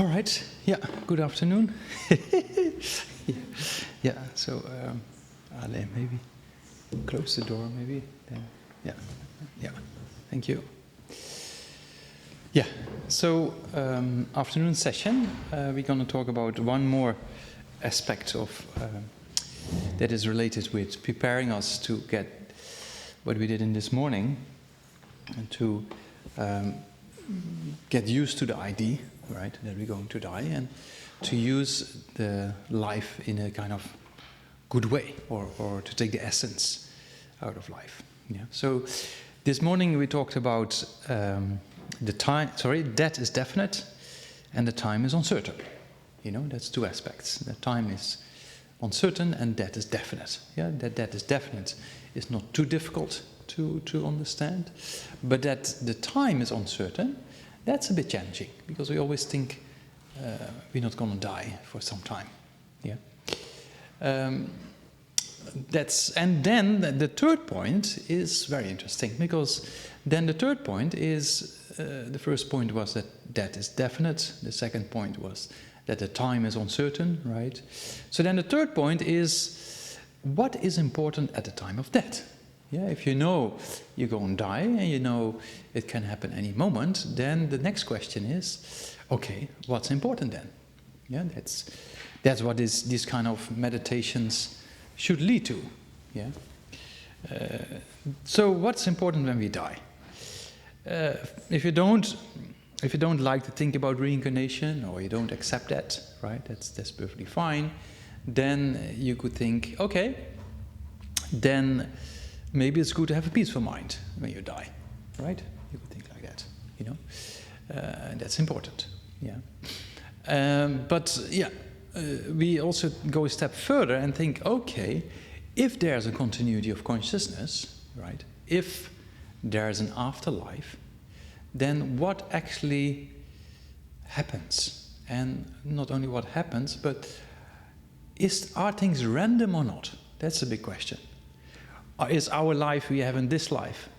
All right. Yeah. Good afternoon. Yeah. So, Ale, maybe close the door. Maybe. Then. Yeah. Yeah. Thank you. Yeah. So, afternoon session. We're going to talk about one more aspect of that is related with preparing us to get what we did in this morning, and to get used to the idea, right, that we're going to die, and to use the life in a kind of good way, or to take the essence out of life. Yeah. So this morning we talked about the time. Sorry, death is definite, and the time is uncertain. You know, that's two aspects. The time is uncertain, and death is definite. Yeah, that death is definite is not too difficult to understand, but that the time is uncertain, that's a bit challenging, because we always think we're not going to die for some time. Yeah. And then the third point is very interesting, because then the third point is the first point was that death is definite. The second point was that the time is uncertain, right? So then the third point is what is important at the time of death. Yeah, if you know you're going to die and you know it can happen any moment, then the next question is, okay, what's important then? Yeah, that's what these kind of meditations should lead to. Yeah. So what's important when we die? If you don't like to think about reincarnation, or you don't accept that, right? That's perfectly fine. Then you could think, okay, then maybe it's good to have a peaceful mind when you die, right? You could think like that, you know. That's important, yeah. We also go a step further and think, okay, if there's a continuity of consciousness, right? If there's an afterlife, then what actually happens? And not only what happens, but are things random or not? That's a big question. Is our life we have in this life,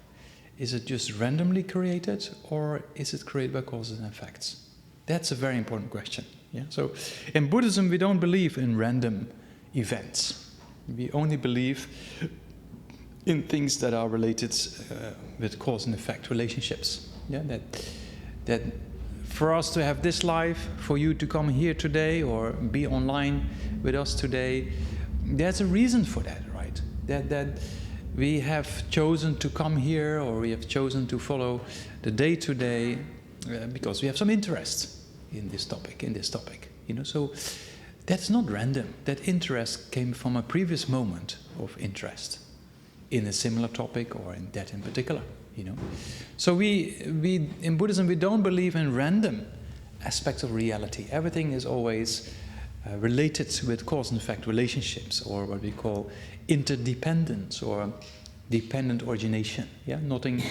is it just randomly created, or is it created by causes and effects? That's a very important question. Yeah? So in Buddhism we don't believe in random events. We only believe in things that are related with cause and effect relationships. Yeah? That for us to have this life, for you to come here today or be online with us today, there's a reason for that, right? That we have chosen to come here, or we have chosen to follow the day-to-day because we have some interest in this topic, you know. So that's not random. That interest came from a previous moment of interest in a similar topic, or in that in particular, you know. So we in Buddhism we don't believe in random aspects of reality. Everything is always related with cause and effect relationships, or what we call interdependence or dependent origination. Yeah, nothing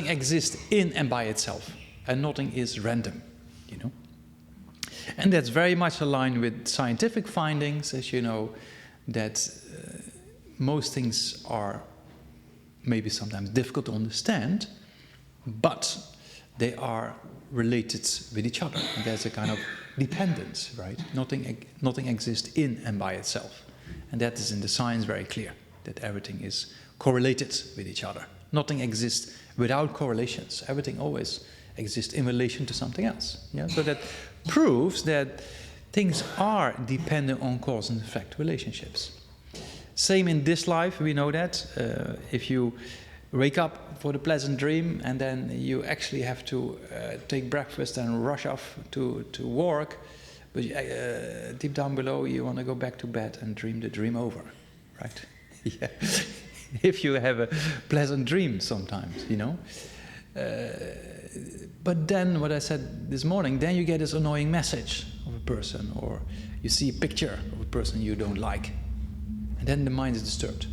exists in and by itself, and nothing is random, you know. And that's very much aligned with scientific findings, as you know, that most things are maybe sometimes difficult to understand, but they are related with each other. And there's a kind of dependence, right? Nothing exists in and by itself. And that is in the science very clear, that everything is correlated with each other. Nothing exists without correlations. Everything always exists in relation to something else. Yeah? So that proves that things are dependent on cause and effect relationships. Same in this life, we know that. If you wake up for the pleasant dream and then you actually have to take breakfast and rush off to work, but deep down below you want to go back to bed and dream the dream over, right? Yeah. If you have a pleasant dream sometimes, you know. But then, what I said this morning, then you get this annoying message of a person, or you see a picture of a person you don't like, and then the mind is disturbed.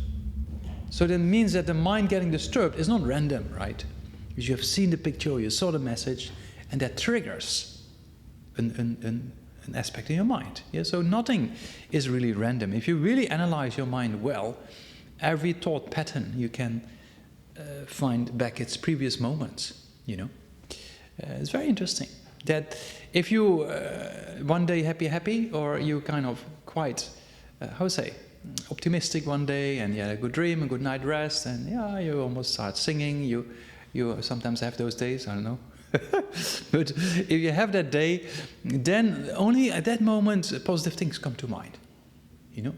So that means that the mind getting disturbed is not random, right? Because you have seen the picture, you saw the message, and that triggers an aspect in your mind. Yeah? So nothing is really random. If you really analyze your mind well, every thought pattern you can find back its previous moments, you know. It's very interesting. That if you one day happy, or you kind of quite, optimistic one day, and you had a good dream, a good night rest, and yeah, you almost start singing. You sometimes have those days, I don't know. But if you have that day, then only at that moment positive things come to mind, you know.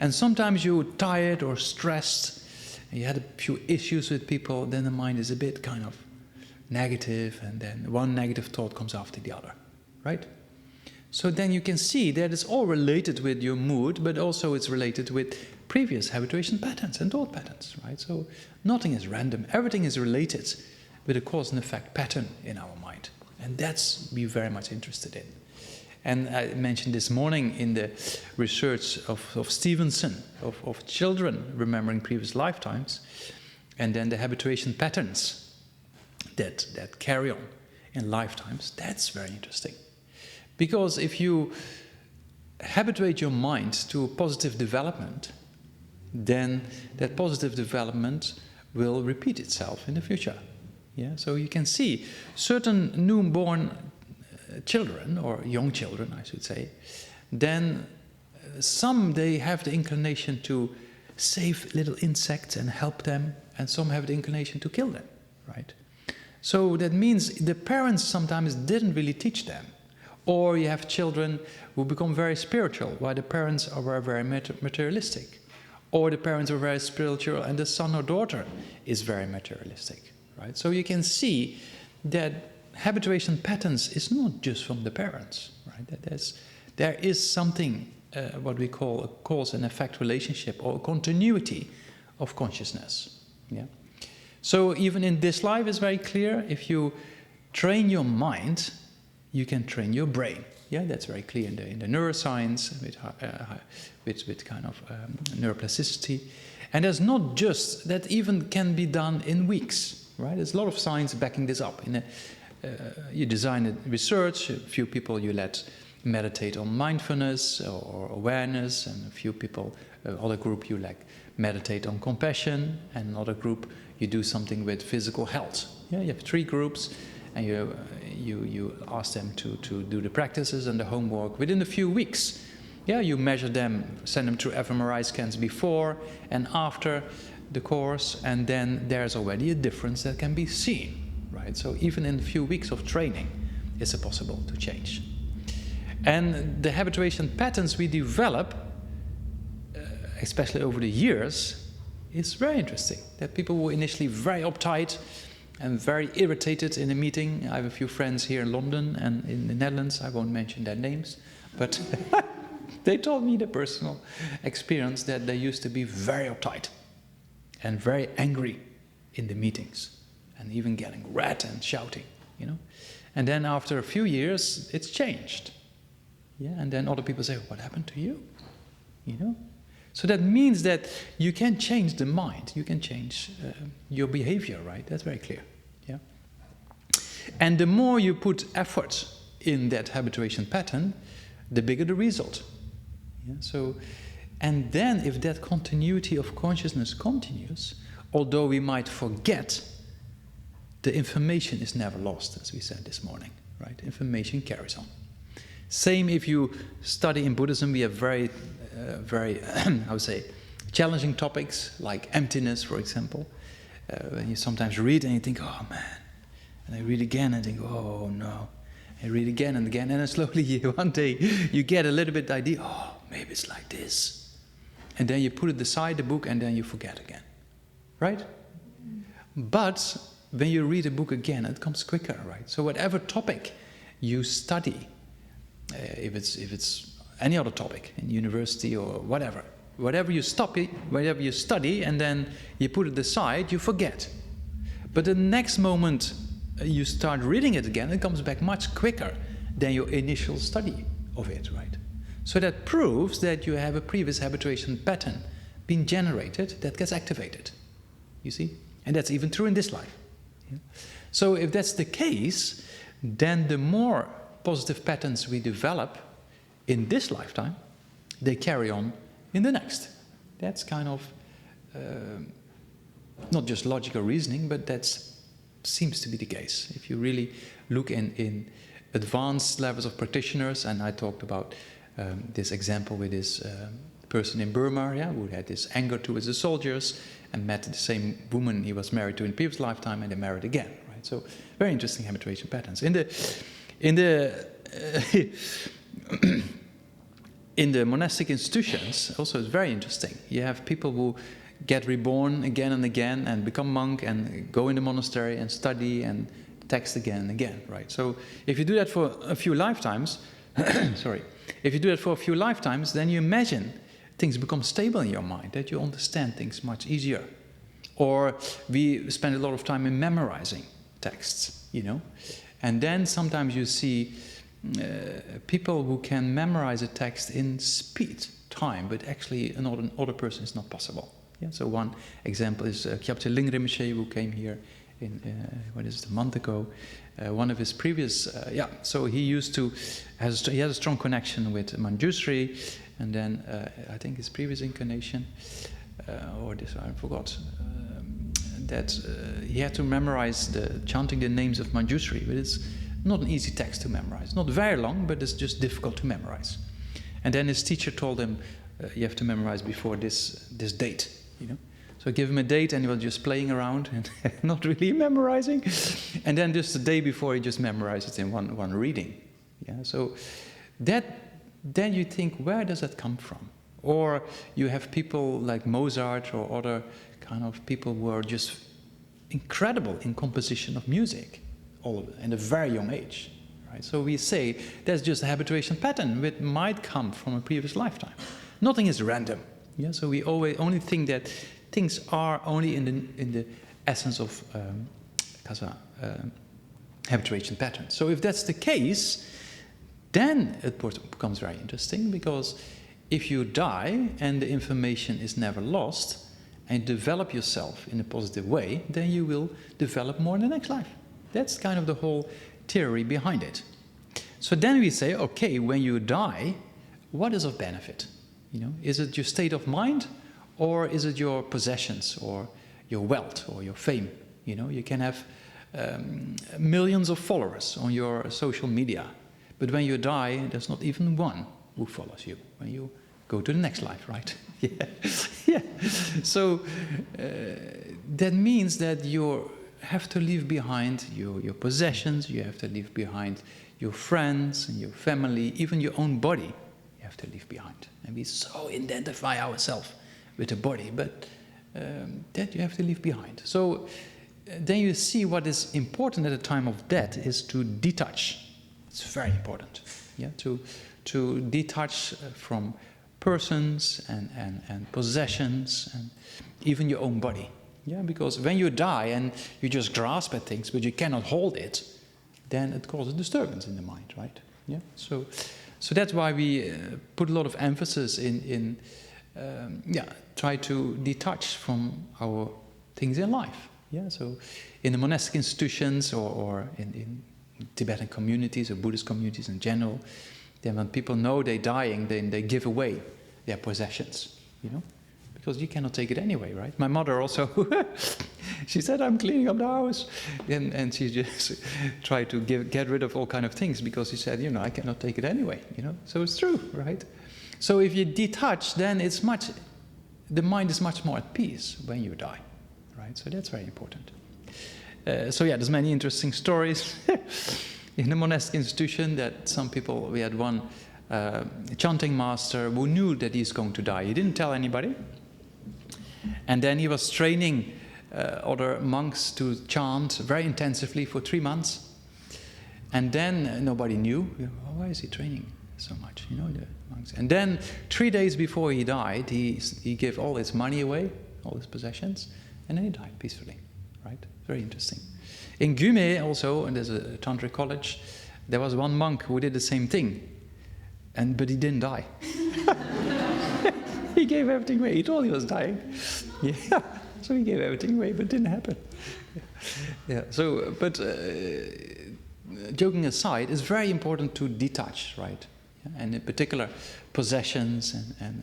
And sometimes you're tired or stressed, and you had a few issues with people, then the mind is a bit kind of negative, and then one negative thought comes after the other, right? So then you can see that it's all related with your mood, but also it's related with previous habituation patterns and thought patterns, right? So nothing is random, everything is related with a cause and effect pattern in our mind. And that's we're very much interested in. And I mentioned this morning in the research of Stevenson, of children remembering previous lifetimes, and then the habituation patterns that carry on in lifetimes. That's very interesting. Because if you habituate your mind to a positive development, then that positive development will repeat itself in the future. Yeah? So you can see certain newborn children, or young children I should say, then some they have the inclination to save little insects and help them, and some have the inclination to kill them, right? So that means the parents sometimes didn't really teach them. Or you have children who become very spiritual, while the parents are very materialistic. Or the parents are very spiritual and the son or daughter is very materialistic, right? So you can see that habituation patterns is not just from the parents, right? That there is something, what we call a cause and effect relationship, or a continuity of consciousness. Yeah. So even in this life, it's very clear, if you train your mind, you can train your brain. Yeah, that's very clear in the neuroscience, with kind of neuroplasticity. And there's not just, that even can be done in weeks, right? There's a lot of science backing this up. You design a research, a few people you let meditate on mindfulness or awareness, and a few people, other group you like meditate on compassion, and another group you do something with physical health. Yeah, you have 3 groups, and you ask them to do the practices and the homework within a few weeks. Yeah, you measure them, send them through fMRI scans before and after the course, and then there's already a difference that can be seen, right? So even in a few weeks of training, it's possible to change. And the habituation patterns we develop, especially over the years, is very interesting. That people were initially very uptight and very irritated in a meeting. I have a few friends here in London and in the Netherlands. I won't mention their names, but they told me the personal experience that they used to be very uptight and very angry in the meetings, and even getting red and shouting, you know. And then after a few years, it's changed. Yeah, and then other people say, "What happened to you?" You know. So that means that you can change the mind, you can change your behavior, right? That's very clear. Yeah. And the more you put effort in that habituation pattern, the bigger the result. Yeah. So, and then if that continuity of consciousness continues, although we might forget, the information is never lost, as we said this morning, right? Information carries on. Same if you study in Buddhism, we have very, I would say, challenging topics like emptiness, for example. When you sometimes read and you think, oh man, and I read again and think, oh no. I read again and again, and then slowly one day you get a little bit the idea, oh, maybe it's like this. And then you put it aside, the book, and then you forget again, right? But when you read a book again, it comes quicker, right? So whatever topic you study, if it's any other topic in university or whatever you study and then you put it aside, you forget. But the next moment you start reading it again, it comes back much quicker than your initial study of it, right? So that proves that you have a previous habituation pattern being generated that gets activated, you see? And that's even true in this life. Yeah? So if that's the case, then the more positive patterns we develop in this lifetime, they carry on in the next. That's kind of not just logical reasoning, but that seems to be the case. If you really look in advanced levels of practitioners, and I talked about this example with this person in Burma, who had this anger towards the soldiers and met the same woman he was married to in the previous lifetime, and they married again. Right? So very interesting habituation patterns. In the monastic institutions, also it's very interesting. You have people who get reborn again and again and become monk and go in the monastery and study and text again and again, right? So if you do that for a few lifetimes, sorry, if you do that for a few lifetimes, then you imagine things become stable in your mind, that you understand things much easier. Or we spend a lot of time in memorizing texts, you know, and then sometimes you see people who can memorize a text in speed, time, but actually another person is not possible. Yeah? So one example is Kyabche Lam Rim, who came here in a month ago. One of his previous, so he used to he has a strong connection with Manjushri, and then I think his previous incarnation, or this I forgot, that he had to memorize chanting the names of Manjushri, but it's not an easy text to memorize. Not very long, but it's just difficult to memorize. And then his teacher told him, you have to memorize before this date, you know. So I give him a date, and he was just playing around and not really memorizing. And then just the day before, he just memorized it in one reading. Yeah. So then you think, where does that come from? Or you have people like Mozart or other kind of people who are just incredible in composition of music, all of it, at a very young age. Right? So we say that's just a habituation pattern which might come from a previous lifetime. Nothing is random. Yeah. So we only think that things are only in the essence of habituation patterns. So if that's the case, then it becomes very interesting, because if you die and the information is never lost and develop yourself in a positive way, then you will develop more in the next life. That's kind of the whole theory behind it. So then we say, okay, when you die, what is of benefit? You know, is it your state of mind, or is it your possessions, or your wealth, or your fame? You know, you can have millions of followers on your social media, but when you die, there's not even one who follows you when you go to the next life, right? Yeah. So that means that you have to leave behind your possessions, you have to leave behind your friends and your family, even your own body you have to leave behind. And we so identify ourselves with the body, but that you have to leave behind. So then you see what is important at the time of death is to detach. It's very important, yeah, to detach from persons and possessions and even your own body. Yeah, because when you die and you just grasp at things but you cannot hold it, then it causes disturbance in the mind, right? Yeah. So that's why we put a lot of emphasis in try to detach from our things in life. Yeah. So in the monastic institutions or in Tibetan communities or Buddhist communities in general, then when people know they're dying, then they give away their possessions, you know, because you cannot take it anyway, right? My mother also, she said, I'm cleaning up the house, and she just tried to get rid of all kind of things, because she said, you know, I cannot take it anyway, you know. So it's true, right? So if you detach, then the mind is much more at peace when you die, right? So that's very important. There's many interesting stories in the monastic institution that some people, we had one chanting master who knew that he's going to die. He didn't tell anybody. And then he was training other monks to chant very intensively for 3 months. And then nobody knew. Why is he training so much? You know, the monks. And then 3 days before he died, he gave all his money away, all his possessions, and then he died peacefully. Right? Very interesting. In Gyume also, and there's a tantric college, there was one monk who did the same thing, but he didn't die. He gave everything away. He thought he was dying. Yeah. So he gave everything away, but it didn't happen. Yeah. So, but joking aside, it's very important to detach, right? Yeah? And in particular, possessions and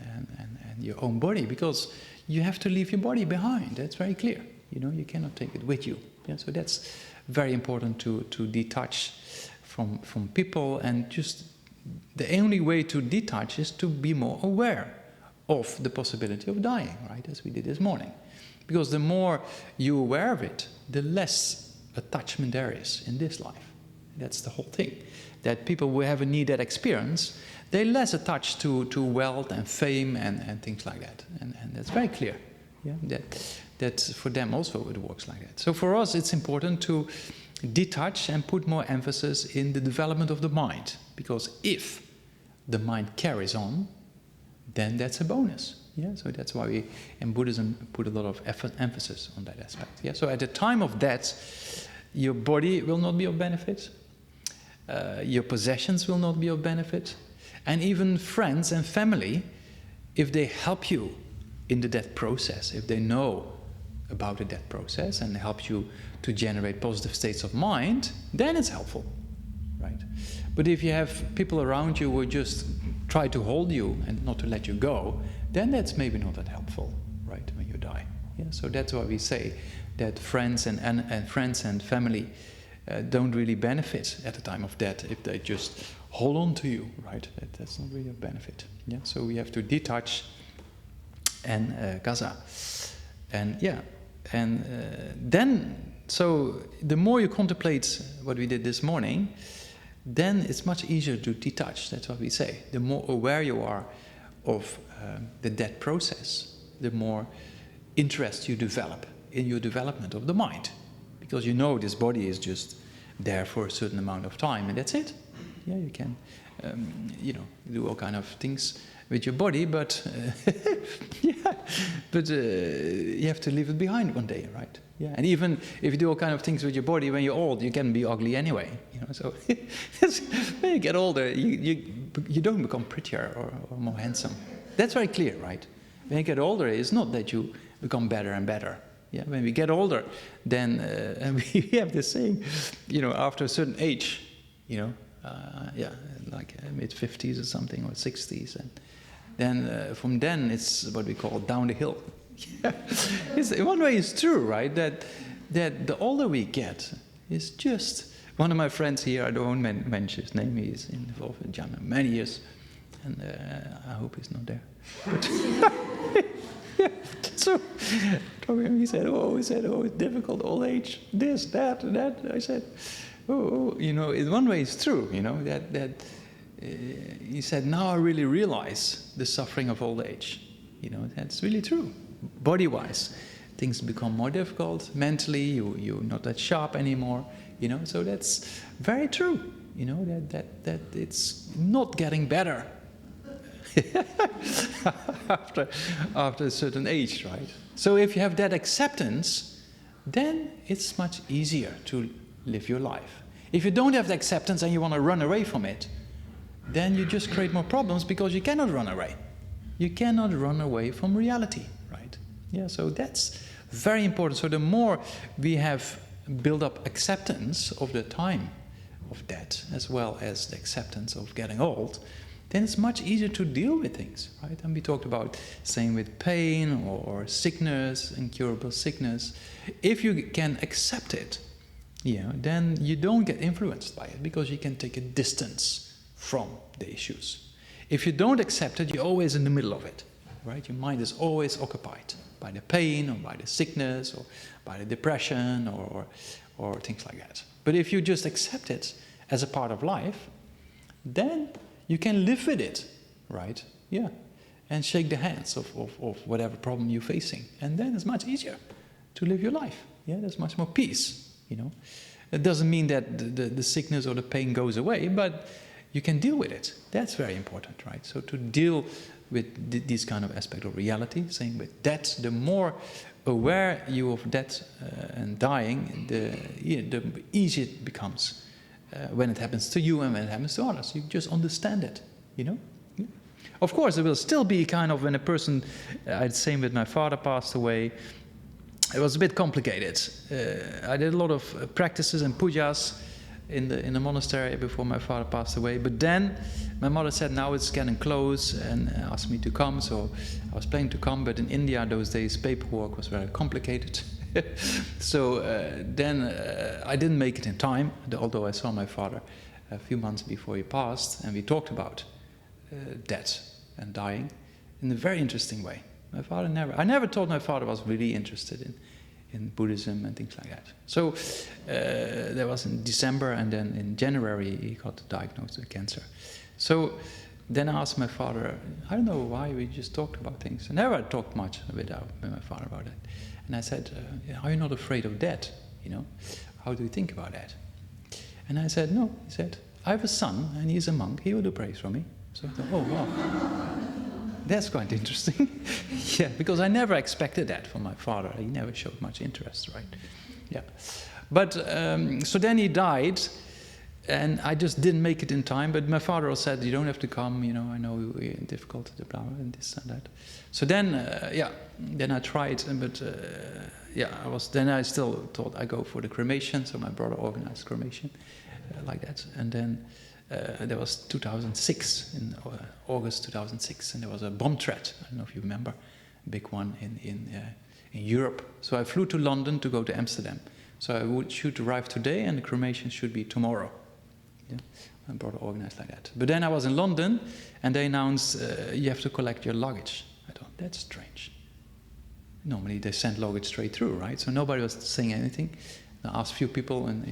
your own body, because you have to leave your body behind. That's very clear. You know, you cannot take it with you. Yeah, so that's very important to detach from people, and just the only way to detach is to be more aware of the possibility of dying, right, as we did this morning. Because the more you're aware of it, the less attachment there is in this life. That's the whole thing. That people who have a near-death experience, they're less attached to wealth and fame and things like that. And that's very clear. Yeah? That for them also it works like that. So for us it's important to detach and put more emphasis in the development of the mind. Because if the mind carries on, then that's a bonus. Yeah, so that's why we in Buddhism put a lot of emphasis on that aspect. Yeah, so at the time of death, your body will not be of benefit, your possessions will not be of benefit, and even friends and family, if they help you in the death process, if they know about the death process and help you to generate positive states of mind, then it's helpful, right? But if you have people around you who just try to hold you and not to let you go, then that's maybe not that helpful, right, when you die. Yeah, so that's why we say that friends and friends and family don't really benefit at the time of death if they just hold on to you, right? That's not really a benefit. Yeah, so we have to detach and gaza, and yeah, and then so the more you contemplate what we did this morning, then it's much easier to detach. That's what we say. The more aware you are of the death process, the more interest you develop in your development of the mind. Because you know this body is just there for a certain amount of time, and that's it. Yeah, you can, do all kind of things with your body, but you have to leave it behind one day, right? Yeah, and even if you do all kind of things with your body when you're old, you can be ugly anyway. So when you get older, you don't become prettier or more handsome. That's very clear, right? When you get older, it's not that you become better and better. Yeah, when we get older, then and we have this saying, after a certain age, like mid-50s or something, or 60s, and then from then it's what we call down the hill. Yeah. In one way it's true, right? That the older we get, is just one of my friends here, I don't mention his name, he's involved in Jamyang many years, and I hope he's not there. But yeah. So he said, it's difficult, old age, this, that, and that. I said, in one way it's true, that he said, now I really realize the suffering of old age. That's really true. Body-wise, things become more difficult. Mentally, you're not that sharp anymore. So that's very true. That it's not getting better after a certain age, right? So if you have that acceptance, then it's much easier to live your life. If you don't have the acceptance and you want to run away from it, then you just create more problems because you cannot run away. You cannot run away from reality, right? Yeah, so that's very important. So the more we have built up acceptance of the time of death, as well as the acceptance of getting old, then it's much easier to deal with things, right? And we talked about same with pain or sickness, incurable sickness. If you can accept it, then you don't get influenced by it because you can take a distance from the issues. If you don't accept it, you're always in the middle of it, right? Your mind is always occupied by the pain or by the sickness or by the depression or things like that. But if you just accept it as a part of life, then you can live with it, right? Yeah, and shake the hands of whatever problem you're facing. And then it's much easier to live your life. Yeah, there's much more peace, It doesn't mean that the sickness or the pain goes away, but you can deal with it. That's very important, right? So to deal with this kind of aspect of reality, same with death, the more aware you of death and dying, the easier it becomes when it happens to you and when it happens to others. You just understand it, Yeah. Of course, there will still be kind of when a person, same with my father passed away, it was a bit complicated. I did a lot of practices and pujas in the monastery before my father passed away. But then my mother said, now it's getting close, and asked me to come. So I was planning to come, but in India those days paperwork was very complicated. So then I didn't make it in time, although I saw my father a few months before he passed, and we talked about death and dying in a very interesting way. I never thought my father was really interested in Buddhism and things like that. So that was in December, and then in January he got diagnosed with cancer. So then I asked my father, I don't know why, we just talked about things. I never talked much with my father about it. And I said, are you not afraid of death? You know, how do you think about that? And I said, no. He said, I have a son, and he's a monk. He will do praise for me. So I thought, oh, wow. That's quite interesting. Yeah, because I never expected that from my father. He never showed much interest, right? Yeah. But, so then he died, and I just didn't make it in time. But my father said, you don't have to come, you know, I know we're difficult, blah, blah, and this and that. So then, then I tried, but then I still thought I go for the cremation. So my brother organized cremation like that. And then there was 2006, in August 2006, and there was a bomb threat. I don't know if you remember, a big one in Europe. So I flew to London to go to Amsterdam. So I should arrive today, and the cremation should be tomorrow. Yeah? My brother organized like that. But then I was in London, and they announced you have to collect your luggage. I thought, that's strange. Normally they send luggage straight through, right? So nobody was saying anything. I asked a few people, and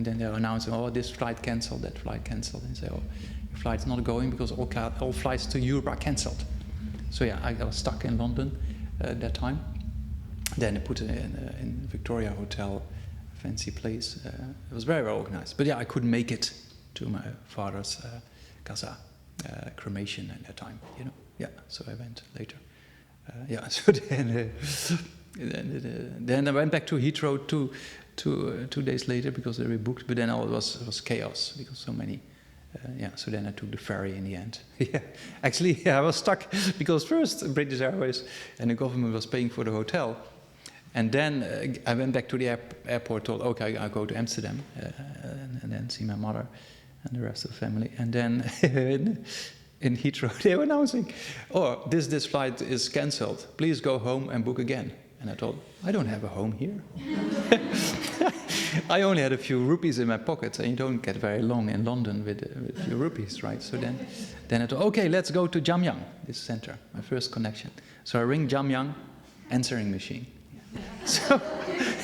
then they announced, oh, this flight cancelled, that flight cancelled. And say, oh, your flight's not going because all flights to Europe are cancelled. So yeah, I was stuck in London at that time. Then they put it in Victoria Hotel, a fancy place. It was very well organized. But yeah, I couldn't make it to my father's casa cremation at that time, you know. Yeah, so I went later. So then I went back to Heathrow two days later because they rebooked, but then it was chaos because so many. So then I took the ferry in the end. Actually, I was stuck because first British Airways and the government was paying for the hotel, and then I went back to the airport, told, okay, I'll go to Amsterdam and then see my mother and the rest of the family, and then in Heathrow they were announcing, oh, this flight is cancelled. Please go home and book again. And I thought, I don't have a home here. I only had a few rupees in my pocket, and you don't get very long in London with a few rupees, right? So then I thought, okay, let's go to Jamyang, this center, my first connection. So I ring Jamyang, answering machine. So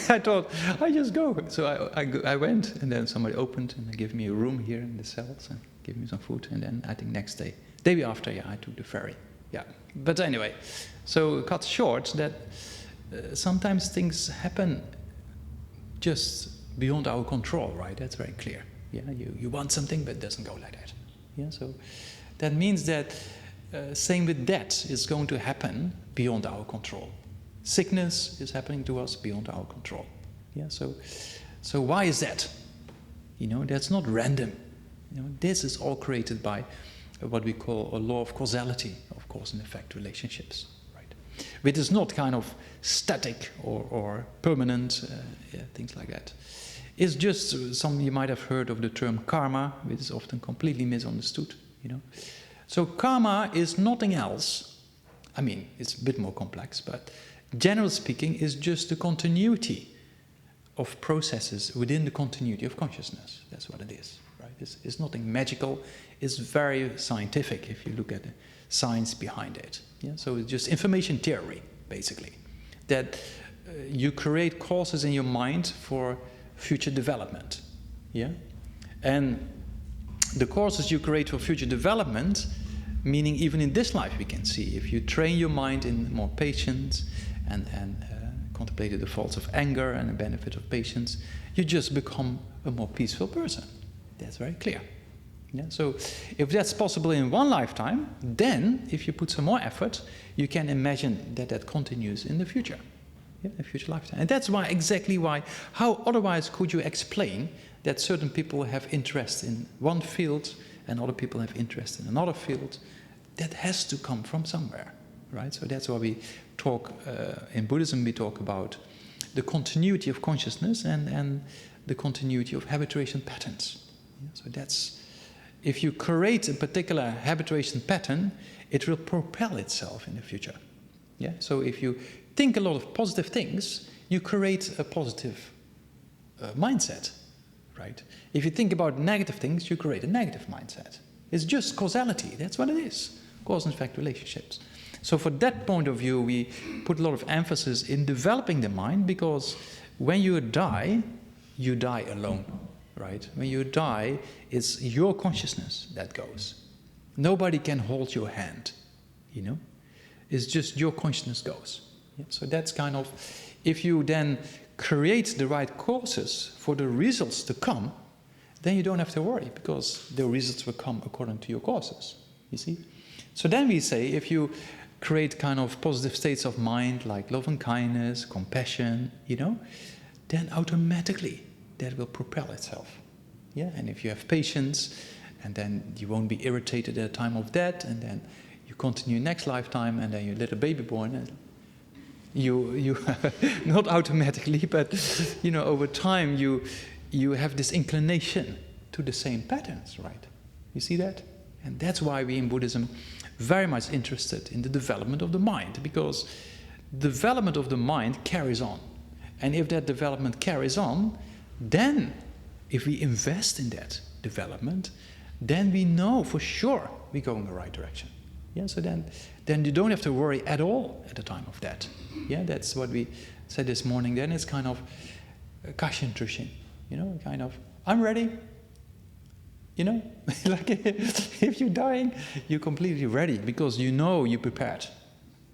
I thought, I just go. So I went, and then somebody opened, and they gave me a room here in the cells, and gave me some food, and then I think next day after, I took the ferry. Yeah, but anyway, so cut short that sometimes things happen just beyond our control, right? That's very clear. Yeah, you want something, but it doesn't go like that. Yeah, so that means that same with death is going to happen beyond our control. Sickness is happening to us beyond our control. Yeah, so why is that? You know, that's not random. You know, this is all created by what we call a law of causality, of cause and effect relationships, right? Which is not kind of static or permanent, things like that. It's just some, you might have heard of the term karma, which is often completely misunderstood, you know. So karma is nothing else. I mean, it's a bit more complex, but generally speaking, is just the continuity of processes within the continuity of consciousness. That's what it is, right? It's nothing magical. It's very scientific if you look at the science behind it. Yeah? So it's just information theory, basically. That you create causes in your mind for future development. Yeah? And the causes you create for future development, meaning even in this life we can see, if you train your mind in more patience and contemplate the faults of anger and the benefit of patience, you just become a more peaceful person. That's very clear. Yeah? So if that's possible in one lifetime, then if you put some more effort, you can imagine that continues in the future. Yeah, a future lifetime. And that's exactly why, how otherwise could you explain that certain people have interest in one field and other people have interest in another field? That has to come from somewhere, right? So that's why we talk, in Buddhism we talk about the continuity of consciousness and the continuity of habituation patterns. Yeah, so that's, if you create a particular habituation pattern, it will propel itself in the future. Yeah? So if you think a lot of positive things, you create a positive mindset, right? If you think about negative things, you create a negative mindset. It's just causality. That's what it is. Cause and effect relationships. So for that point of view, we put a lot of emphasis in developing the mind, because when you die alone, right? When you die, it's your consciousness that goes. Nobody can hold your hand, you know? It's just your consciousness goes. Yeah? So that's kind of, if you then create the right causes for the results to come, then you don't have to worry, because the results will come according to your causes, you see? So then we say, if you create kind of positive states of mind, like love and kindness, compassion, you know, then automatically that will propel itself. Yeah, and if you have patience, and then you won't be irritated at the time of death, and then you continue next lifetime, and then your little baby born, and you not automatically, but you know, over time you have this inclination to the same patterns, right? You see that? And that's why we in Buddhism very much interested in the development of the mind, because development of the mind carries on. And if that development carries on, then if we invest in that development, then we know for sure we go in the right direction. Yeah, so then you don't have to worry at all at the time of death. Yeah, that's what we said this morning. Then it's kind of kashin trushin, you know, kind of, I'm ready. You know, like if you're dying, you're completely ready, because you know you prepared.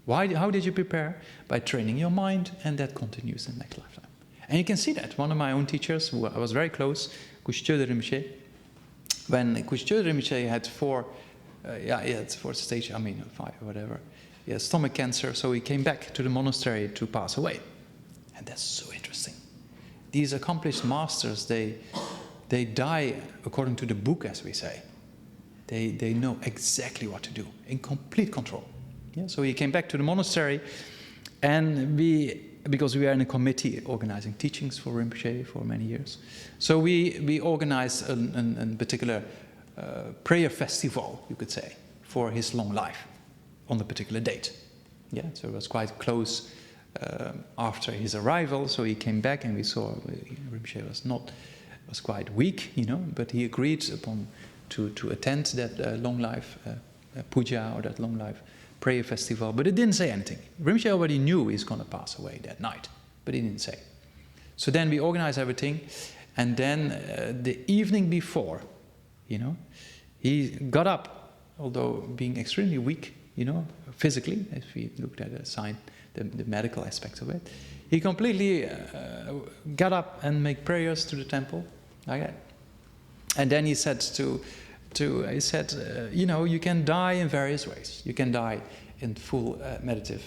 Why? How did you prepare? By training your mind, and that continues in the next lifetime. And you can see that. One of my own teachers, who I was very close, Kushtyo Rinpoche, when Kushtyo Rinpoche had four stage, 5, whatever. He had stomach cancer, so he came back to the monastery to pass away. And that's so interesting. These accomplished masters, they die according to the book, as we say. They know exactly what to do, in complete control. Yeah, so he came back to the monastery, and because we were in a committee organizing teachings for Rinpoche for many years, so we organized a particular prayer festival, you could say, for his long life on a particular date. Yeah, so it was quite close after his arrival. So he came back, and we saw Rinpoche was quite weak, you know, but he agreed upon to attend that long life puja, or that long life prayer festival, but it didn't say anything. Rinpoche already knew he's going to pass away that night, but he didn't say. So then we organized everything, and then the evening before, you know, he got up, although being extremely weak, you know, physically, if we looked at the medical aspects of it, he completely got up and made prayers to the temple, like that. And then he said you know, you can die in various ways. You can die in full meditative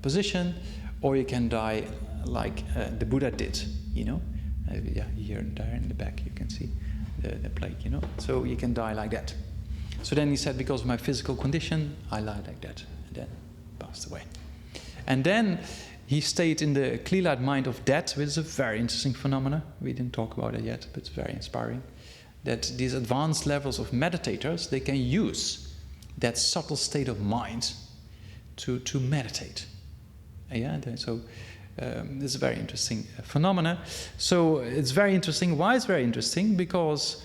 position, or you can die like the Buddha did, you know. Here and there in the back you can see the plaque, you know. So you can die like that. So then he said, because of my physical condition, I died like that, and then passed away. And then he stayed in the clear-light mind of death, which is a very interesting phenomenon. We didn't talk about it yet, but it's very inspiring. That these advanced levels of meditators, they can use that subtle state of mind to meditate. So it's a very interesting phenomenon. So it's very interesting. Why it's very interesting? Because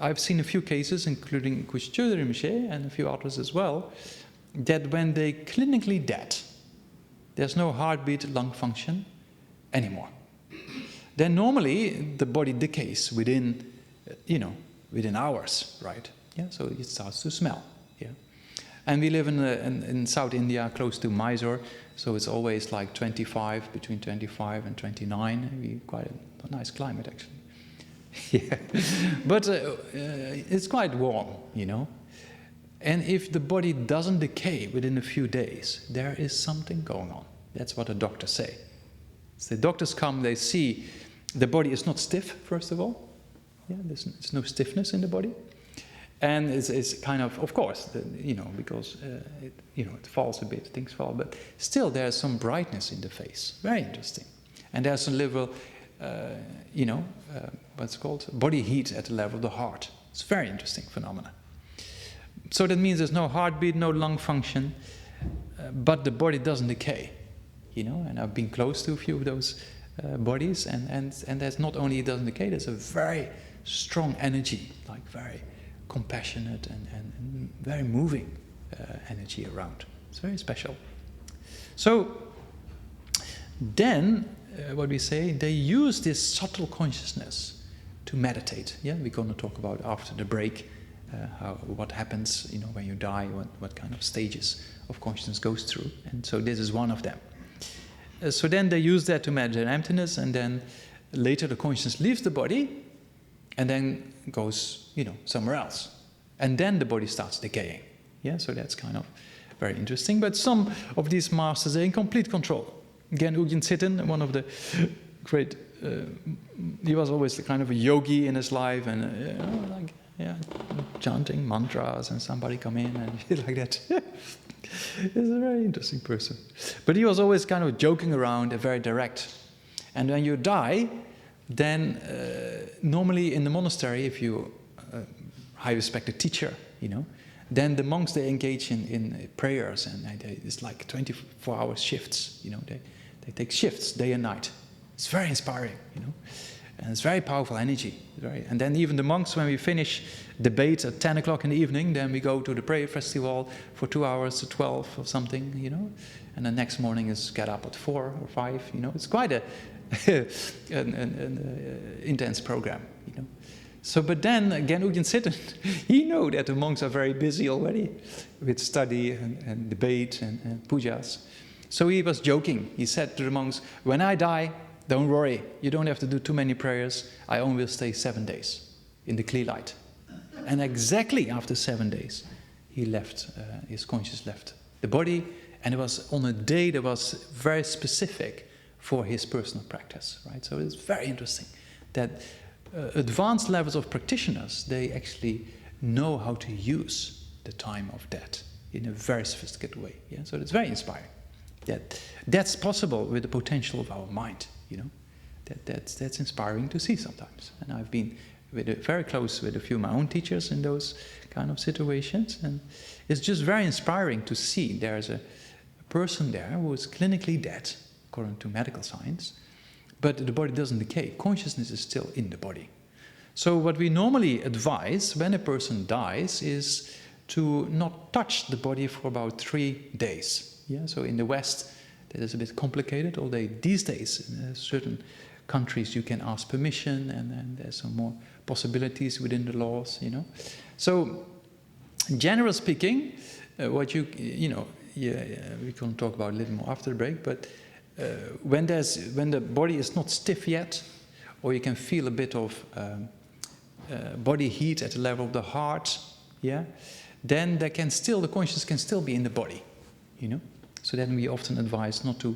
I've seen a few cases, including Kushtyo Rinpoche and a few others as well, that when they clinically dead, there's no heartbeat, lung function anymore. Then normally the body decays within hours, right? Yeah, so it starts to smell. Yeah, and we live in South India, close to Mysore, so it's always like between 25 and 29. Quite a nice climate, actually. Yeah, but it's quite warm, you know. And if the body doesn't decay within a few days, there is something going on. That's what the doctors say. So the doctors come, they see the body is not stiff, first of all. Yeah, there's no stiffness in the body. And it's kind of course, because it falls a bit, things fall, but still there's some brightness in the face. Very interesting. And there's a level, what's called body heat at the level of the heart. It's a very interesting phenomenon. So that means there's no heartbeat, no lung function, but the body doesn't decay, you know. And I've been close to a few of those bodies, and there's not only it doesn't decay, there's a very strong energy, like very compassionate and very moving energy around. It's very special. So then, what we say, they use this subtle consciousness to meditate. Yeah, we're going to talk about after the break what happens, when you die, what kind of stages of consciousness goes through, and so this is one of them. So then they use that to meditate emptiness, and then later the consciousness leaves the body, and then goes, somewhere else, and then the body starts decaying. Yeah, so that's kind of very interesting. But some of these masters are in complete control. Again, Ugyen Sitten, one of the great, he was always kind of a yogi in his life, and chanting mantras, and somebody come in and shit like that. He's a very interesting person. But he was always kind of joking around and very direct. And when you die, then normally in the monastery, if you high respected teacher, then the monks, they engage in prayers, and it's like 24-hour shifts. They take shifts day and night. It's very inspiring, and it's very powerful energy. And then even the monks, when we finish debate at 10 o'clock in the evening, then we go to the prayer festival for 2 hours to 12 or something, and the next morning is get up at 4 or 5. It's quite an intense program. So, but then again, Ugyen Sitten, he knew that the monks are very busy already with study and debate and pujas. So he was joking. He said to the monks, "When I die, don't worry, you don't have to do too many prayers. I only will stay 7 days in the clear light." And exactly after 7 days, he left, his consciousness left the body, and it was on a day that was very specific for his personal practice, right? So it's very interesting that advanced levels of practitioners, they actually know how to use the time of death in a very sophisticated way. Yeah? So it's very inspiring. That's possible with the potential of our mind. That's inspiring to see sometimes. And I've been very close with a few of my own teachers in those kind of situations, and it's just very inspiring to see there's a person there who is clinically dead, according to medical science, but the body doesn't decay. Consciousness is still in the body. So what we normally advise when a person dies is to not touch the body for about 3 days. Yeah? So in the West, that is a bit complicated, although these days in certain countries you can ask permission, and there's some more possibilities within the laws, So, generally speaking, what we can talk about a little more after the break, but when the body is not stiff yet, or you can feel a bit of body heat at the level of the heart, then the consciousness can still be in the body, So then we often advise not to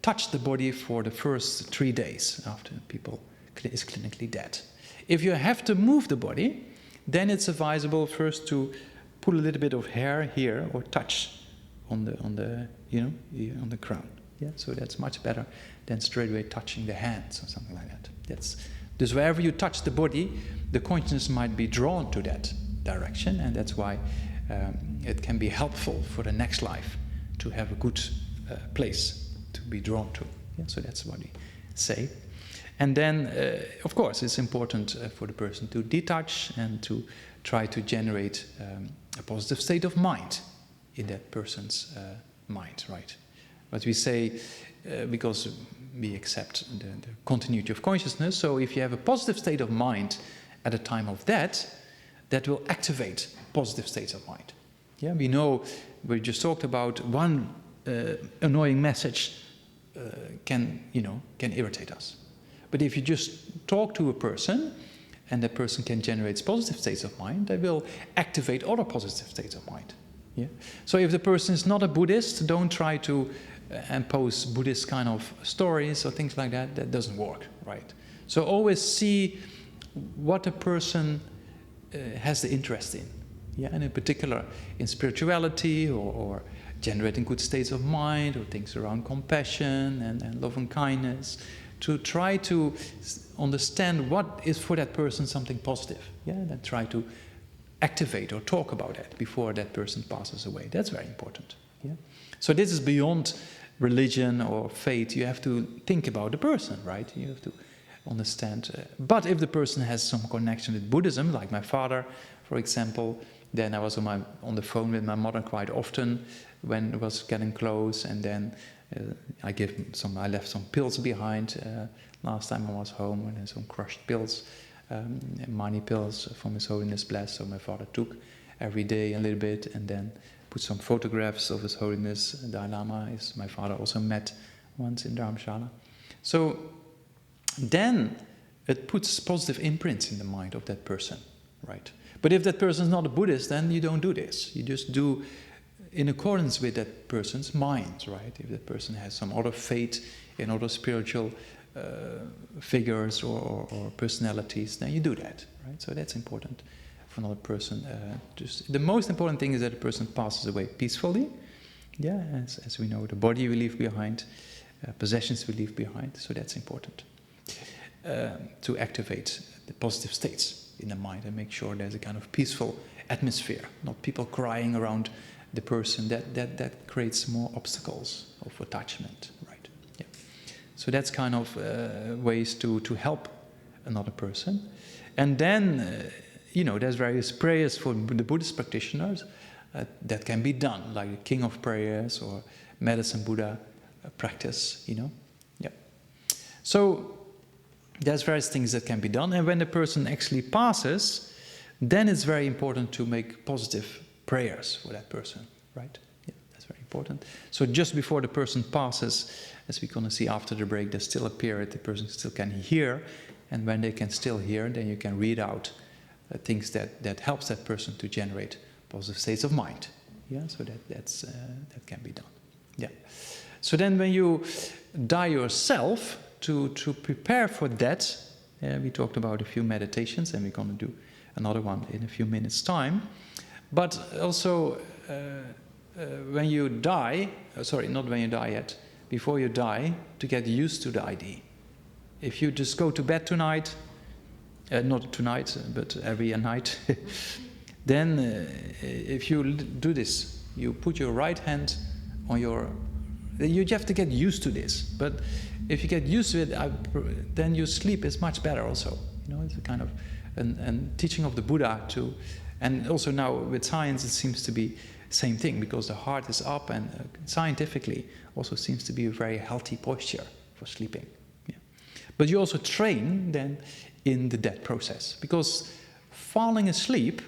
touch the body for the first 3 days after people is clinically dead. If you have to move the body, then it's advisable first to put a little bit of hair here or touch on the crown. Yeah, so that's much better than straight away touching the hands or something like that. Because wherever you touch the body, the consciousness might be drawn to that direction, and that's why it can be helpful for the next life to have a good place to be drawn to. Yeah, so that's what we say. And then, of course, it's important for the person to detach and to try to generate a positive state of mind in that person's mind, right? But we say, because we accept the continuity of consciousness, so if you have a positive state of mind at the time of death, that will activate positive states of mind. Yeah, we know, we just talked about one annoying message can irritate us. But if you just talk to a person, and that person can generate positive states of mind, they will activate other positive states of mind. Yeah? So if the person is not a Buddhist, don't try to impose Buddhist kind of stories or things like that. That doesn't work, right? So always see what a person has the interest in. Yeah? And in particular, in spirituality or generating good states of mind, or things around compassion and love and kindness, to try to understand what is for that person something positive. Yeah, and then try to activate or talk about that before that person passes away. That's very important. Yeah. So this is beyond religion or faith, you have to think about the person, right? You have to understand. But if the person has some connection with Buddhism, like my father, for example, then I was on the phone with my mother quite often when it was getting close, and then I left some pills behind last time I was home, and some crushed pills, money pills from His Holiness Blessed. So my father took every day a little bit, and then put some photographs of His Holiness Dalai Lama, as my father also met once in Dharamshala. So then it puts positive imprints in the mind of that person, right? But if that person is not a Buddhist, then you don't do this. You just do in accordance with that person's mind, right? If that person has some other faith in other spiritual figures or personalities, then you do that, right? So that's important for another person. The most important thing is that the person passes away peacefully. Yeah, as we know, the body we leave behind, possessions we leave behind. So that's important to activate the positive states in the mind and make sure there's a kind of peaceful atmosphere, not people crying around the person. That creates more obstacles of attachment, right? Yeah. So that's kind of ways to help another person. And then, there's various prayers for the Buddhist practitioners that can be done, like the King of Prayers or Medicine Buddha practice, Yeah. So there's various things that can be done. And when the person actually passes, then it's very important to make positive prayers for that person, right? Yeah, that's very important. So just before the person passes, as we're going to see after the break, there's still a period the person still can hear. And when they can still hear, then you can read out things that helps that person to generate positive states of mind. Yeah, so that can be done. Yeah. So then when you die yourself, to prepare for that, we talked about a few meditations, and we're going to do another one in a few minutes' time. But also, when you die, not when you die yet, before you die, to get used to the idea. If you just go to bed tonight, not tonight, but every night, then if you do this, you put your right hand on your... You have to get used to this, but if you get used to it, then your sleep is much better also. It's a kind of a teaching of the Buddha too. And also now with science it seems to be the same thing, because the heart is up, and scientifically also seems to be a very healthy posture for sleeping. Yeah. But you also train then in the death process, because falling asleep,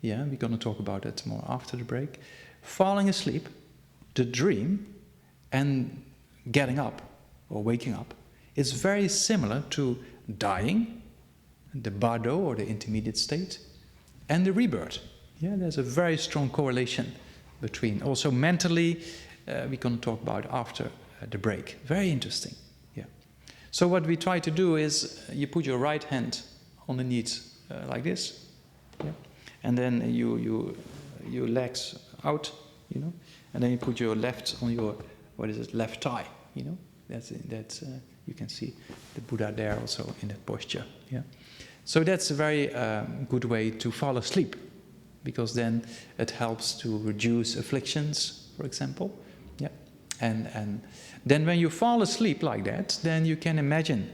we're going to talk about that more after the break, falling asleep, the dream, and getting up or waking up is very similar to dying, the bardo or the intermediate state, and the rebirth. Yeah, there's a very strong correlation between. Also mentally, we're going to talk about after the break. Very interesting. Yeah. So what we try to do is you put your right hand on the knees like this, and then your legs out, and then you put your left on your left thigh, That's you can see the Buddha there also in that posture. Yeah. So that's a very good way to fall asleep, because then it helps to reduce afflictions, for example. Yeah. And then when you fall asleep like that, then you can imagine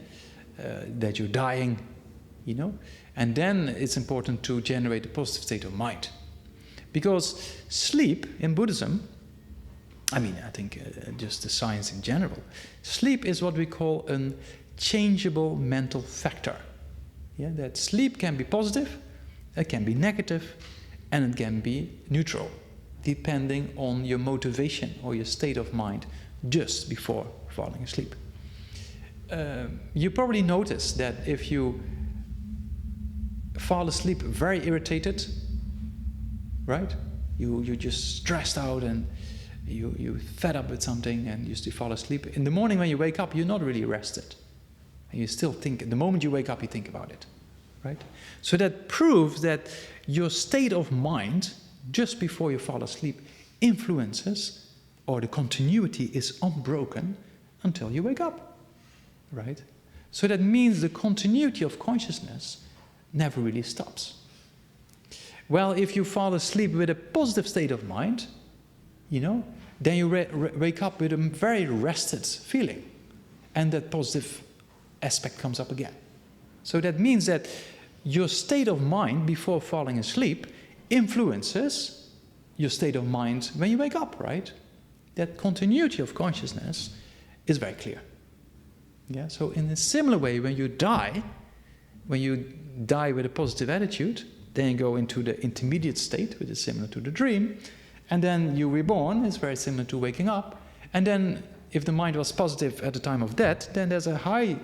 that you're dying, And then it's important to generate a positive state of mind, because sleep in Buddhism, I think just the science in general, sleep is what we call a changeable mental factor. Yeah, that sleep can be positive, it can be negative, and it can be neutral, depending on your motivation or your state of mind just before falling asleep. You probably notice that if you fall asleep very irritated, right? You just stressed out and you fed up with something and you still fall asleep. In the morning when you wake up, you're not really rested. And you still think, the moment you wake up, you think about it, right? So that proves that your state of mind just before you fall asleep influences, or the continuity is unbroken until you wake up, right? So that means the continuity of consciousness never really stops. Well, if you fall asleep with a positive state of mind, then you wake up with a very rested feeling, and that positive aspect comes up again. So that means that your state of mind before falling asleep influences your state of mind when you wake up, right? That continuity of consciousness is very clear. Yeah. So in a similar way, when you die with a positive attitude, then you go into the intermediate state, which is similar to the dream, and then you reborn, it's very similar to waking up. And then if the mind was positive at the time of death, then there's a high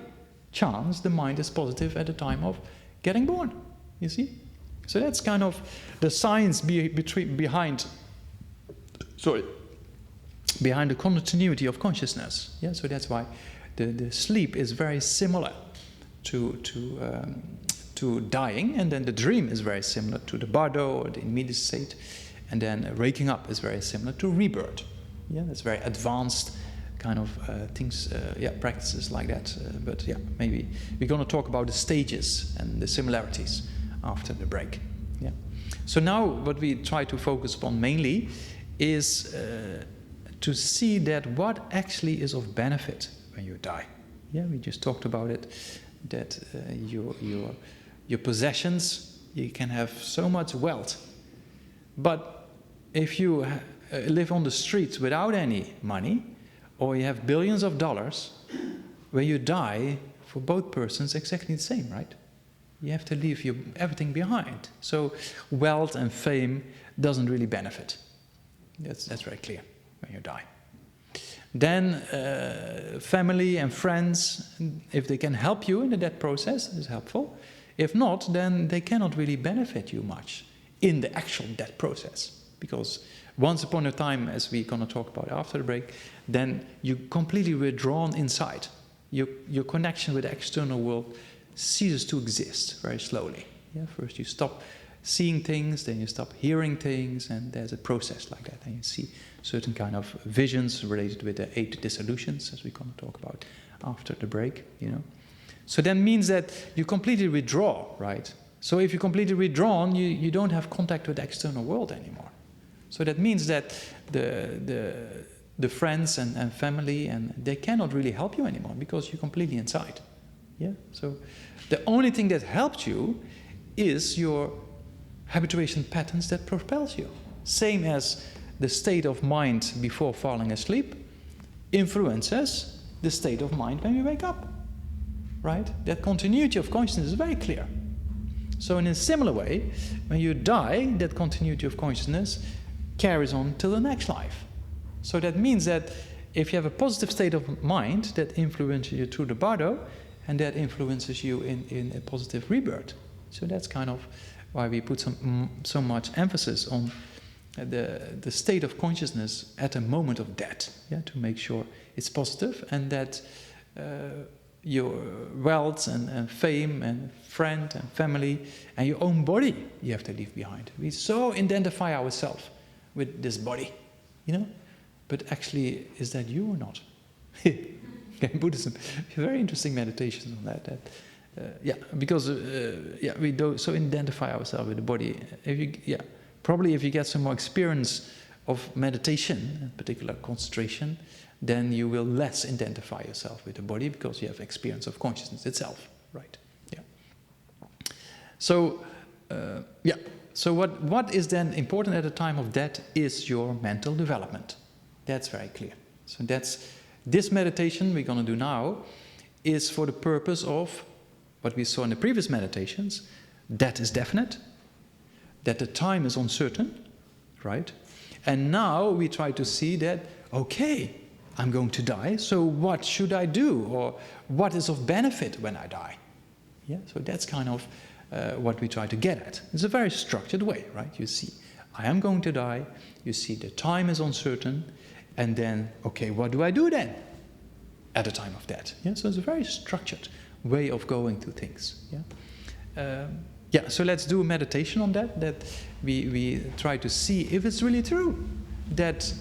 chance the mind is positive at the time of getting born, you see? So that's kind of the science behind the continuity of consciousness. Yeah, so that's why the sleep is very similar to dying, and then the dream is very similar to the bardo or the immediate state, and then waking up is very similar to rebirth. Yeah, that's very advanced kind of things, practices like that. But yeah, maybe we're going to talk about the stages and the similarities after the break. Yeah. So now what we try to focus upon mainly is to see that what actually is of benefit when you die. Yeah, we just talked about it, that your possessions, you can have so much wealth, but if you live on the streets without any money, or you have billions of dollars, when you die, for both persons, exactly the same, right? You have to leave everything behind. So wealth and fame doesn't really benefit. That's very clear when you die. Then family and friends, if they can help you in the death process, is helpful. If not, then they cannot really benefit you much in the actual death process. Because once upon a time, as we're going to talk about after the break, then you're completely withdrawn inside. Your connection with the external world ceases to exist very slowly. Yeah? First you stop seeing things, then you stop hearing things, and there's a process like that. And you see certain kind of visions related with the 8 dissolutions, as we're going to talk about after the break. You know, so that means that you completely withdraw, right? So if you're completely withdrawn, you don't have contact with the external world anymore. So that means that the friends and family, and they cannot really help you anymore because you're completely inside. Yeah. So the only thing that helps you is your habituation patterns that propels you. Same as the state of mind before falling asleep influences the state of mind when we wake up. Right? That continuity of consciousness is very clear. So in a similar way, when you die, that continuity of consciousness carries on till the next life. So that means that if you have a positive state of mind, that influences you through the bardo, and that influences you in a positive rebirth. So that's kind of why we put so much emphasis on the state of consciousness at a moment of death, yeah, to make sure it's positive, and that your wealth and fame and friend and family and your own body you have to leave behind. We so identify ourselves with this body, you know, but actually, is that you or not? In Buddhism, very interesting meditations on that. Because we do so identify ourselves with the body. Probably if you get some more experience of meditation, in particular concentration, then you will less identify yourself with the body because you have experience of consciousness itself, right? Yeah. So, So what is then important at the time of death is your mental development. That's very clear. So this meditation we're going to do now is for the purpose of what we saw in the previous meditations. Death is definite, that the time is uncertain, right? And now we try to see that, okay, I'm going to die, so what should I do? Or what is of benefit when I die? Yeah, so that's kind of what we try to get at. It's a very structured way, right? You see, I am going to die, you see the time is uncertain, and then, okay, what do I do then at the time of death? Yeah, so it's a very structured way of going to things. Yeah. So let's do a meditation on that we try to see if it's really true that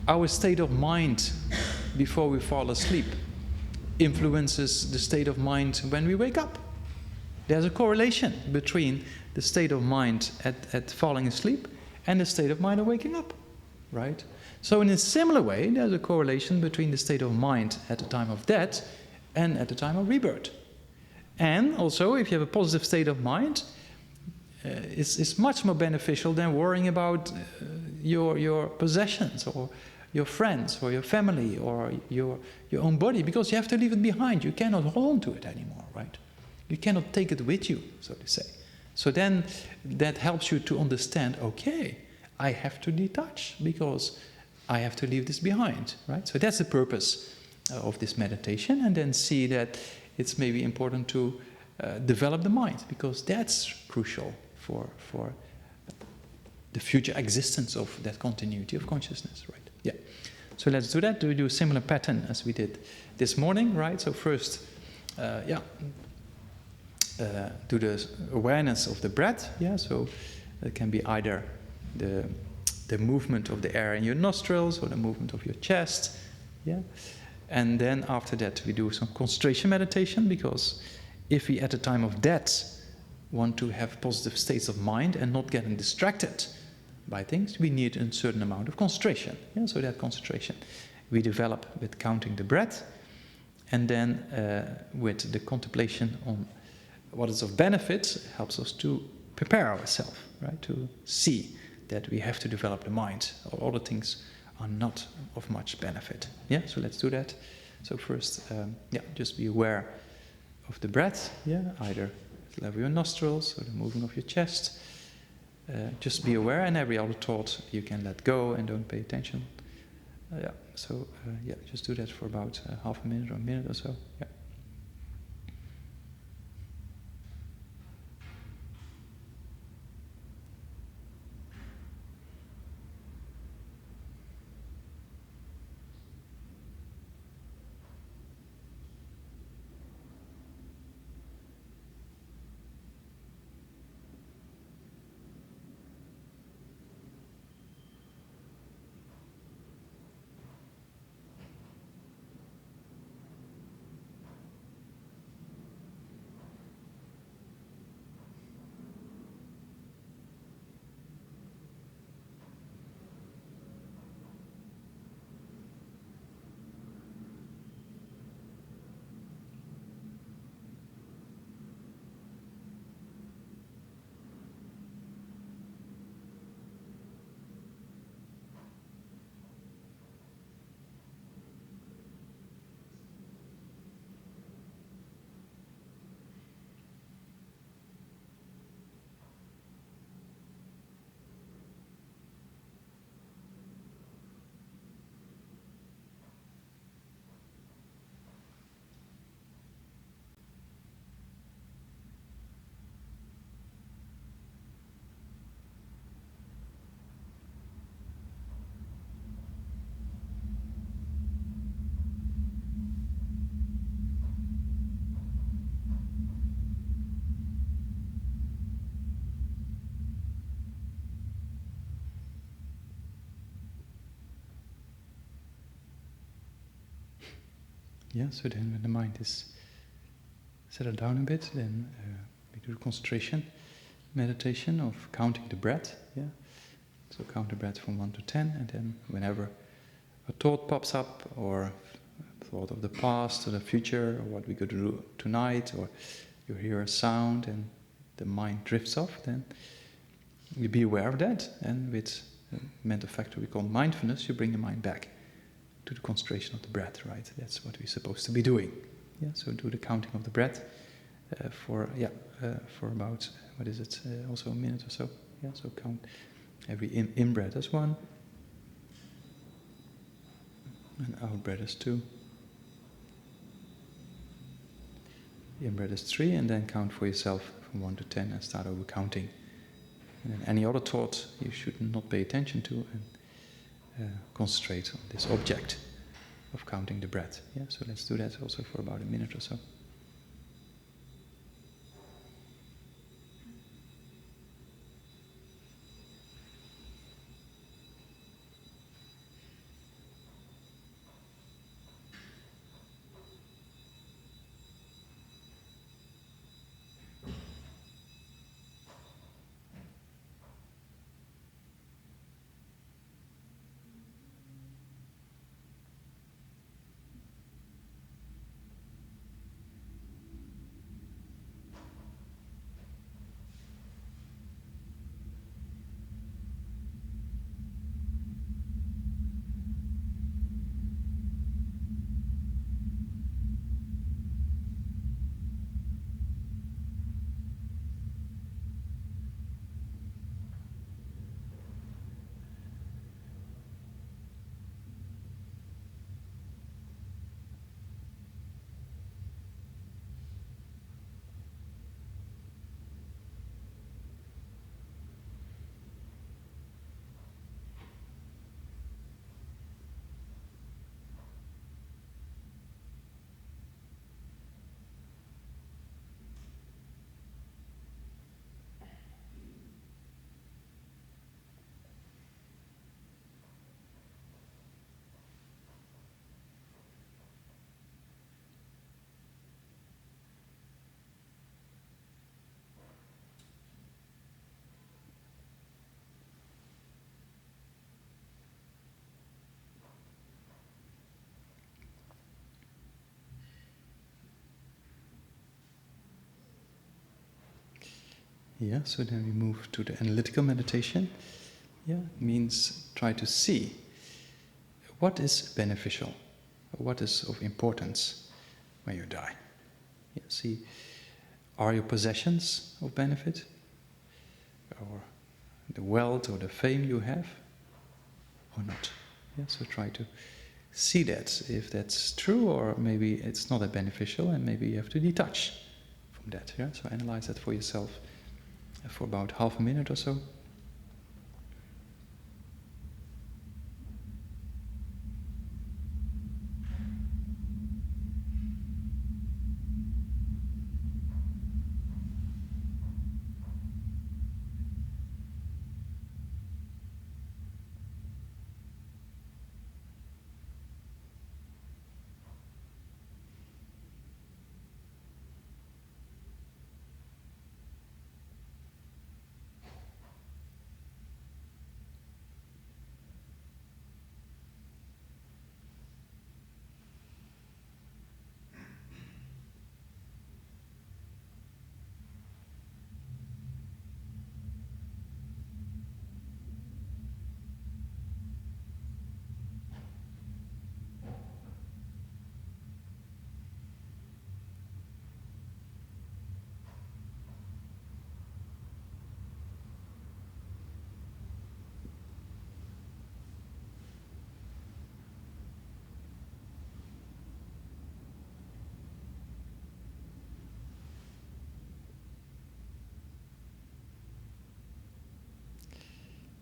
our state of mind before we fall asleep influences the state of mind when we wake up. There's a correlation between the state of mind at falling asleep and the state of mind of waking up, right? So in a similar way, there's a correlation between the state of mind at the time of death and at the time of rebirth. And also, if you have a positive state of mind, it's much more beneficial than worrying about your possessions or your friends or your family or your own body, because you have to leave it behind. You cannot hold on to it anymore, right? You cannot take it with you, so to say. So then that helps you to understand, okay, I have to detach because I have to leave this behind, right? So that's the purpose of this meditation, and then see that it's maybe important to develop the mind, because that's crucial for the future existence of that continuity of consciousness, right? Yeah. So let's do that. We do a similar pattern as we did this morning, right? So first, do the awareness of the breath. Yeah. So it can be either the movement of the air in your nostrils or the movement of your chest. Yeah. And then after that, we do some concentration meditation, because if we at the time of death want to have positive states of mind and not getting distracted by things, we need a certain amount of concentration. Yeah, so that concentration we develop with counting the breath, and then with the contemplation on what is of benefit helps us to prepare ourselves, right? To see that we have to develop the mind, or other things are not of much benefit. Yeah, so let's do that. So first, just be aware of the breath. Yeah, either the level of your nostrils or the movement of your chest. Just be aware, and every other thought you can let go and don't pay attention. Just do that for about half a minute or a minute or so. Yeah. Yeah, so then when the mind is settled down a bit, then we do concentration meditation of counting the breath. Yeah, so count the breath from 1 to 10, and then whenever a thought pops up, or a thought of the past or the future, or what we could do tonight, or you hear a sound and the mind drifts off, then you be aware of that, and with a mental factor we call mindfulness, you bring the mind back to the concentration of the breath, right? That's what we're supposed to be doing. Yeah, so do the counting of the breath for about, also a minute or so. Yeah, so count every in-breath as 1, and out-breath as 2. In-breath is 3, and then count for yourself from 1 to 10 and start over counting. And then any other thought you should not pay attention to, and concentrate on this object of counting the breath. Yeah, so let's do that also for about a minute or so. Yeah, so then we move to the analytical meditation. Yeah, it means try to see what is beneficial, what is of importance when you die. Yeah, see, are your possessions of benefit, or the wealth or the fame you have, or not? Yeah, so try to see that, if that's true, or maybe it's not that beneficial, and maybe you have to detach from that. Yeah, so analyze that for yourself for about half a minute or so.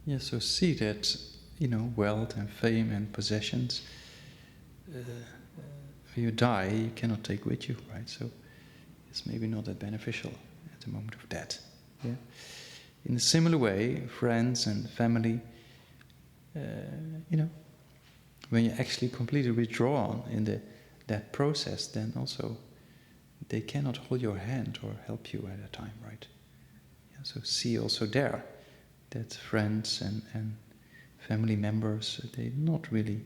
Yeah, so see that, wealth and fame and possessions, when you die, you cannot take with you, right? So it's maybe not that beneficial at the moment of death. Yeah. In a similar way, friends and family, when you're actually completely withdrawn in that process, then also they cannot hold your hand or help you at a time, right? Yeah, so see also there that friends and family members, they're not really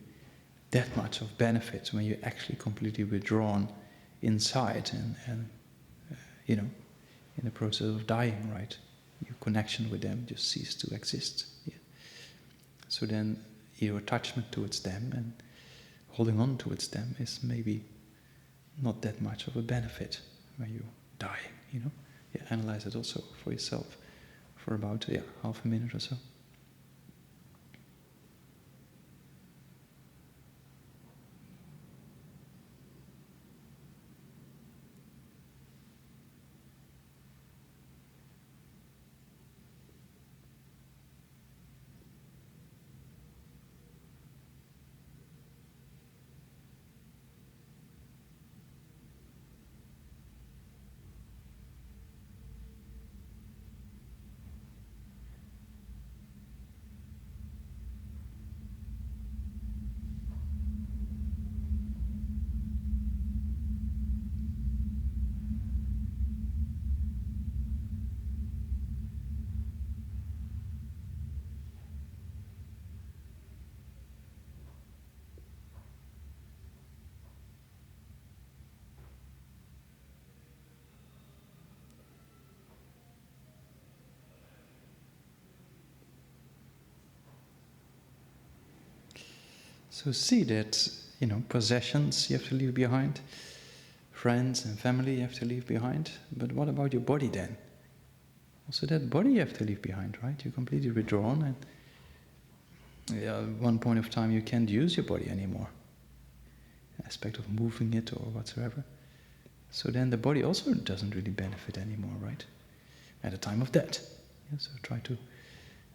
that much of benefit when you're actually completely withdrawn inside and in the process of dying, right? Your connection with them just ceases to exist. Yeah. So then your attachment towards them and holding on towards them is maybe not that much of a benefit when you die, Yeah, analyze it also for yourself for about half a minute or so. So see that, possessions you have to leave behind, friends and family you have to leave behind, but what about your body then? Also that body you have to leave behind, right? You're completely withdrawn, and at one point of time you can't use your body anymore. An aspect of moving it or whatsoever. So then the body also doesn't really benefit anymore, right? At the time of death. Yeah, so try to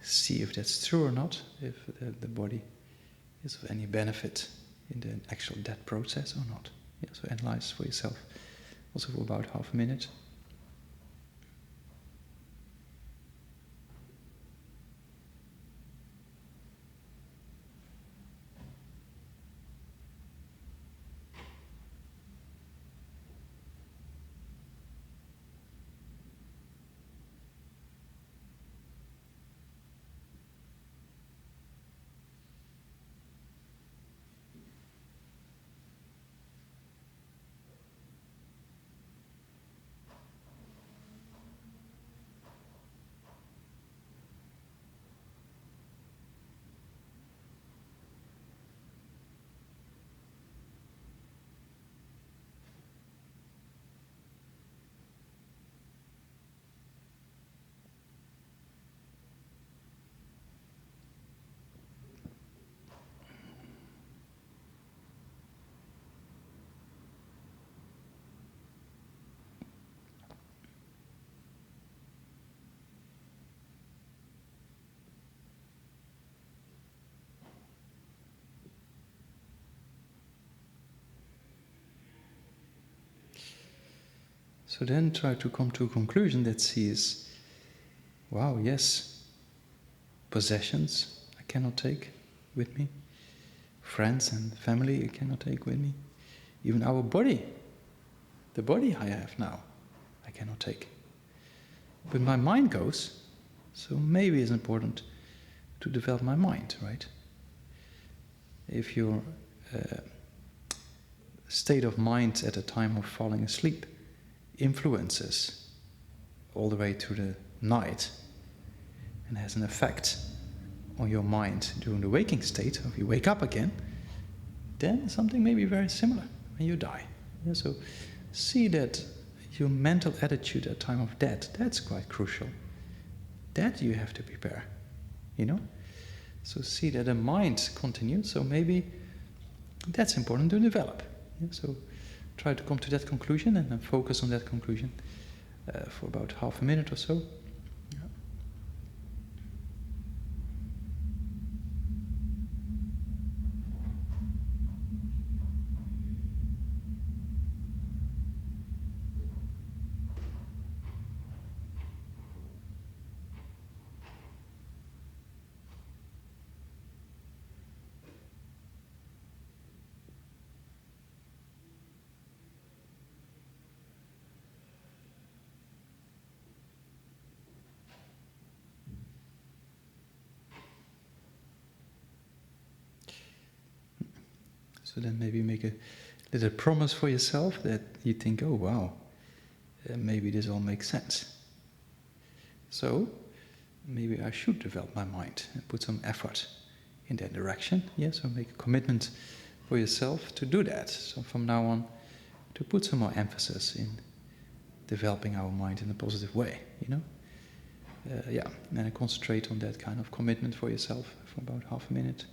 see if that's true or not, if the body is of any benefit in the actual death process or not. Yeah, so analyze for yourself, also for about half a minute. So then try to come to a conclusion that sees, wow, yes, possessions I cannot take with me, friends and family I cannot take with me, even our body, the body I have now, I cannot take. But my mind goes, so maybe it's important to develop my mind, right? If your state of mind at the time of falling asleep influences all the way to the night and has an effect on your mind during the waking state, or if you wake up again, then something may be very similar when you die. Yeah, so see that your mental attitude at time of death, that's quite crucial. That you have to prepare, you know? So see that the mind continues, so maybe that's important to develop. Yeah, so try to come to that conclusion and then focus on that conclusion for about half a minute or so. Yeah. So then maybe make a little promise for yourself that you think, oh wow, maybe this all makes sense. So maybe I should develop my mind and put some effort in that direction. Yeah, so make a commitment for yourself to do that. So from now on, to put some more emphasis in developing our mind in a positive way, you know? Yeah, and concentrate on that kind of commitment for yourself for about half a minute.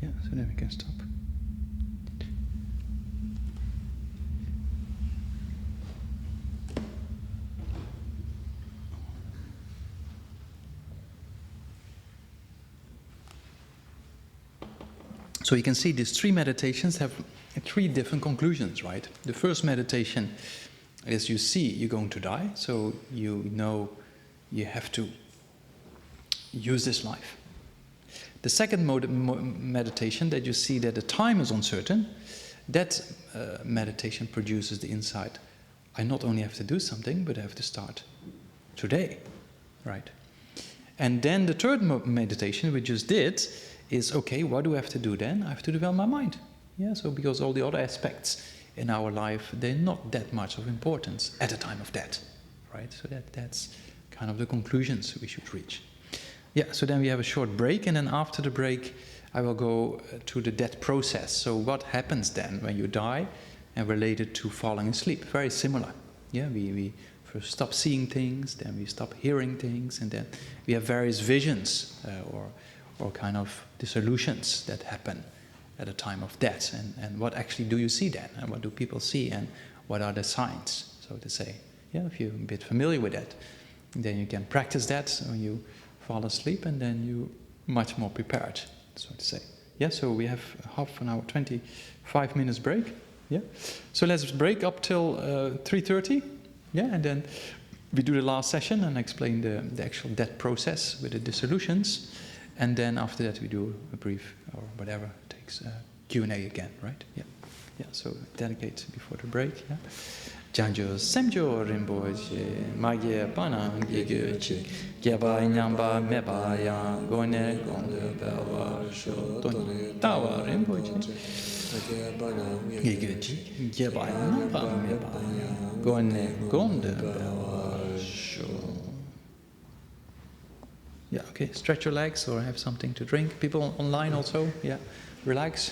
Yeah, so then we can stop. So you can see these three meditations have three different conclusions, right? The first meditation is you see you're going to die, so you know you have to use this life. The second meditation, that you see that the time is uncertain, that meditation produces the insight, I not only have to do something, but I have to start today, right? And then the third meditation we just did is, okay, what do I have to do then? I have to develop my mind. Yeah, so because all the other aspects in our life, they're not that much of importance at the time of death, right? So that's kind of the conclusions we should reach. Yeah, so then we have a short break, and then after the break I will go to the death process. So what happens then when you die, and related to falling asleep? Very similar. Yeah, we first stop seeing things, then we stop hearing things, and then we have various visions or kind of dissolutions that happen at the time of death. And what actually do you see then? And what do people see? And what are the signs, so to say? Yeah, if you're a bit familiar with that, then you can practice that when you fall asleep, and then you're much more prepared, so to say. Yeah, so we have half an hour, 25 minutes break. Yeah, so let's break up till 3:30. Yeah, and then we do the last session and explain the actual death process with the dissolutions, and then after that we do a brief or whatever it takes Q&A again, right? Yeah, yeah. So dedicate before the break. Yeah. Janjo semjo rinpoche magye pana gege geba nyamba meba ya gone gone bawa sho ton tawa rinpoche gege geba nyamba meba ya gone gone bawa sho. Yeah, okay. Stretch your legs or have something to drink. People online also, yeah. Relax.